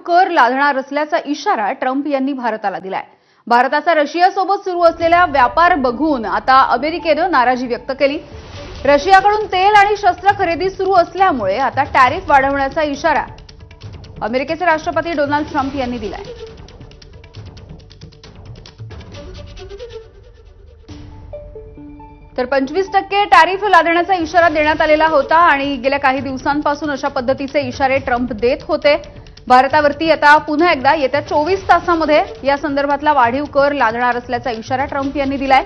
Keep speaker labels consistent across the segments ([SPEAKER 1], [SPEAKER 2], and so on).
[SPEAKER 1] कर लादणार असल्याचा इशारा ट्रम्प यांनी भारताला दिलाय। भारताचा रशियासोबत सुरू असलेला व्यापार बघून आता अमेरिकेने नाराजी व्यक्त केली। रशियाकडून तेल आणि शस्त्र खरेदी सुरू असल्यामुळे आता टॅरिफ वाढवण्याचा इशारा अमेरिकेचे राष्ट्रपती डोनाल्ड ट्रम्प यांनी दिलाय। तर 25% टॅरिफ लादण्याचा इशारा देण्यात आलेला होता आणि गेल्या काही दिवसांपासून अशा पद्धतीचे इशारे ट्रम्प देत होते। भारतावरती आता पुन्हा एकदा येत्या 24 तासांमध्ये या संदर्भातला वाढीव कर लादणार असल्याचा इशारा ट्रम्प यांनी दिलाय।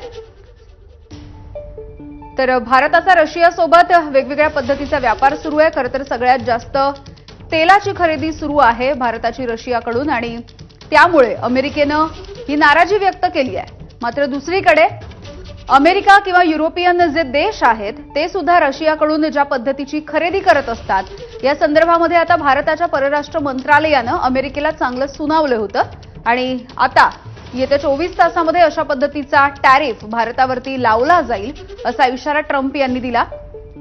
[SPEAKER 1] तर भारताचा रशियासोबत वेगवेगळ्या पद्धतीचा व्यापार सुरू आहे। खरं तर सगळ्यात जास्त तेलाची खरेदी सुरू आहे भारताची रशियाकडून आणि त्यामुळे अमेरिकेनं ही नाराजी व्यक्त केली आहे। मात्र दुसरीकडे अमेरिका किंवा युरोपियन जे देश आहेत ते सुद्धा रशियाकडून ज्या पद्धतीची खरेदी करत असतात या संदर्भामध्ये आता भारताच्या परराष्ट्र मंत्रालयानं अमेरिकेला चांगलं सुनावलं होतं आणि आता येत्या 24 तासांमध्ये अशा पद्धतीचा टॅरिफ भारतावरती लावला जाईल असा इशारा ट्रम्प यांनी दिला।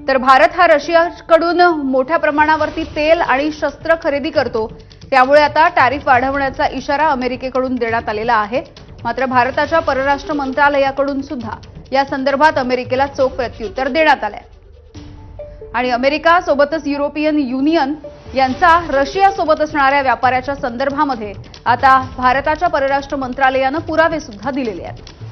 [SPEAKER 1] तर भारत हा रशियाकडून मोठ्या प्रमाणावरती तेल आणि शस्त्र खरेदी करतो, त्यामुळे आता टॅरिफ वाढवण्याचा इशारा अमेरिकेकडून देण्यात आलेला आहे। मात्र भारताच्या परराष्ट्र मंत्रालयाकडून सुद्धा या संदर्भात अमेरिकेला चोख प्रत्युत्तर देण्यात आलंय आणि अमेरिका सोबतच युरोपियन युनियन यांचा रशियासोबत असणाऱ्या व्यापाराच्या संदर्भामध्ये आता भारताच्या परराष्ट्र मंत्रालयानं पुरावे सुद्धा दिलेले आहेत।